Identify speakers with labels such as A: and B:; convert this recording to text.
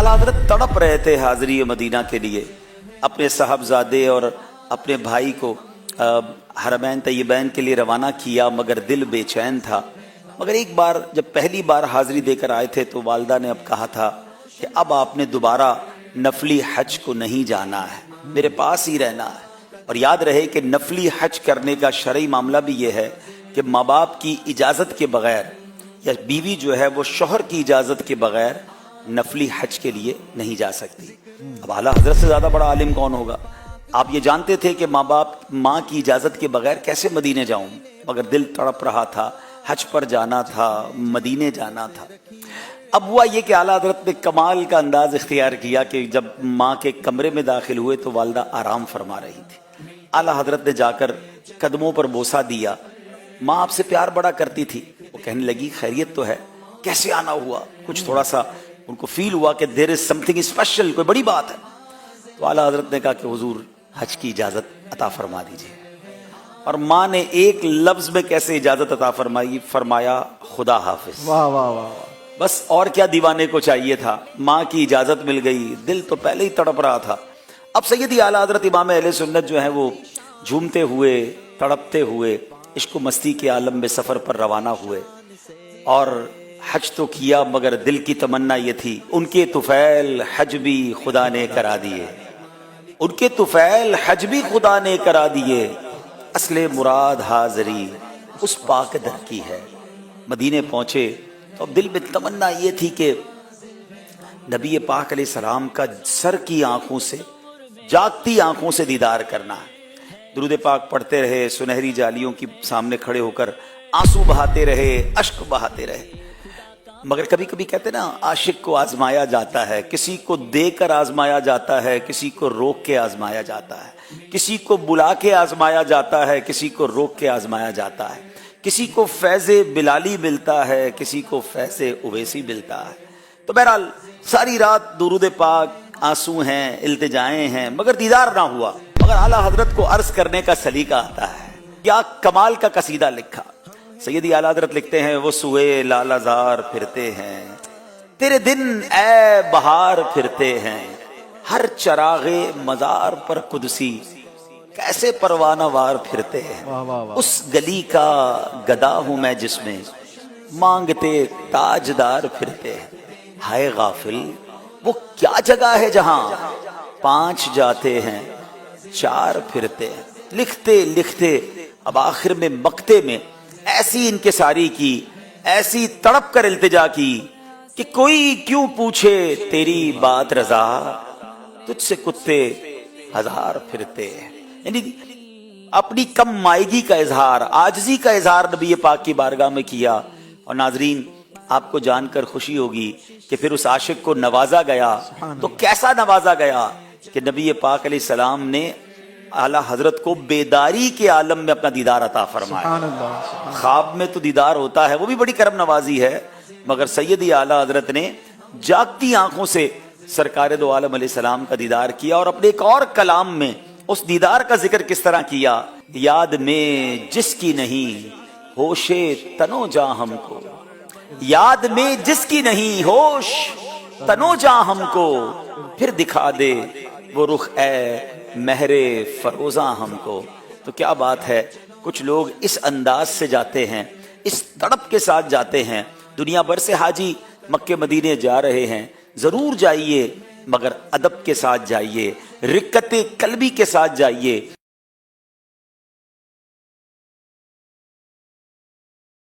A: आला हजरत तड़प रहे थे हाज़री मदीना के लिए, अपने साहबजादे और अपने भाई को हरमैन तय्यबैन के लिए रवाना किया, मगर दिल बेचैन था। मगर एक बार जब पहली बार हाज़री देकर आए थे तो वालदा ने अब कहा था कि अब आपने दोबारा नफली हज को नहीं जाना है, मेरे पास ही रहना है। और याद रहे कि नफली हज करने का शरई मामला भी ये है कि माँ बाप की इजाज़त के बगैर या बीवी जो है वो शौहर की इजाज़त के बगैर नफली हज के लिए नहीं जा सकती। अब आला हजरत से ज़्यादा बड़ा आलिम कौन होगा। आप ये जानते थे कि माँ की इजाज़त के बगैर कैसे मदीने जाऊं, मगर दिल तड़प रहा था, हज पर जाना था, मदीने जाना था। अब हुआ ये कि आला हजरत ने कमाल का अंदाज इख्तियार किया कि जब माँ के कमरे में दाखिल हुए तो वालदा आराम फरमा रही थी। आला हजरत ने जाकर कदमों पर बोसा दिया। माँ आपसे प्यार बड़ा करती थी। वो कहने लगी खैरियत तो है, कैसे आना हुआ। कुछ थोड़ा सा उनको फील हुआ कि देयर इज समथिंग स्पेशल, कोई बड़ी बात है। तो आला हजरत ने कहा कि हुजूर हज की इजाज़त अता फरमा दीजिए। और माँ ने एक लफ्ज में कैसे इजाज़त अता फरमाई, फरमाया खुदा हाफिज।
B: वाह वाह वाह।
A: बस और क्या दीवाने को चाहिए था, माँ की इजाज़त मिल गई। दिल तो पहले ही तड़प रहा था। अब सैयदी आला हजरत इमाम अहले सुन्नत जो है वो झूमते हुए तड़पते हुए इश्क मस्ती के आलम में सफ़र पर रवाना हुए। और हज तो किया मगर दिल की तमन्ना ये थी, उनके तुफैल हज भी खुदा ने करा दिए, उनके तुफैल हज भी खुदा ने करा दिए। असले मुराद हाज़री उस पाक दर की है। मदीने पहुंचे तो अब दिल में तमन्ना ये थी कि नबी पाक अलैहिस्सलाम का सर की आंखों से, जागती आंखों से दीदार करना है। दुरूद पाक पढ़ते रहे, सुनहरी जालियों की सामने खड़े होकर आंसू बहाते रहे, अश्क बहाते रहे। मगर कभी कभी कहते ना, आशिक को आजमाया जाता है, किसी को देकर आजमाया जाता है, किसी को रोक के आजमाया जाता है, किसी को बुला के आजमाया जाता है, किसी को रोक के आजमाया जाता है, किसी को फैज़े बिलाली मिलता है, किसी को फैज़े उवैसी मिलता है। तो बहरहाल सारी रात दुरूद पाक, आंसू हैं, इल्तिजाएं हैं, मगर दीदार ना हुआ। मगर आला हजरत को अर्ज करने का सलीका आता है। क्या कमाल का कसीदा लिखा। सैयदी आला हजरत लिखते हैं, वो सुए लालाजार फिरते हैं, तेरे दिन ए बहार फिरते हैं, हर चरागे मजार पर कुदसी कैसे परवाना वार फिरते हैं।
B: वाह वाह वाह।
A: उस गली का गदा हूं मैं जिसमें मांगते ताजदार फिरते हैं। हाय गाफिल वो क्या जगह है जहां 5 जाते हैं 4 फिरते हैं। लिखते लिखते अब आखिर में मक्ते में ऐसी इनकिसारी की, ऐसी तड़प कर इल्तिजा की कि कोई क्यों पूछे तेरी बात रजा, तुझसे कुत्ते 1000 फिरते हैं। यानी अपनी कम मायगी का इजहार, आजजी का इजहार नबी पाक की बारगाह में किया। और नाजरीन आपको जानकर खुशी होगी कि फिर उस आशिक को नवाजा गया। तो कैसा नवाजा गया कि नबी पाक अलैहिस्सलाम ने आला हजरत को बेदारी के आलम में अपना दीदार अता फरमाया। ख्वाब में तो दीदार होता है, वो भी बड़ी करम नवाजी है, मगर सैयदी आला हजरत ने जागती आंखों से सरकार दो आलम अलैहिस्सलाम का दीदार किया। और अपने एक और कलाम में उस दीदार का जिक्र किस तरह किया, याद में जिसकी नहीं होशे तनो जा हमको, याद में जिसकी नहीं होश तनो जा हमको, फिर दिखा दे वो रुख ए महरे फरोजा हमको। तो क्या बात है, कुछ लोग इस अंदाज से जाते हैं, इस तड़प के साथ जाते हैं। दुनिया भर से हाजी मक्के मदीने जा रहे हैं, जरूर जाइए, मगर अदब के साथ जाइए, रिक्कते कल्बी के साथ जाइए।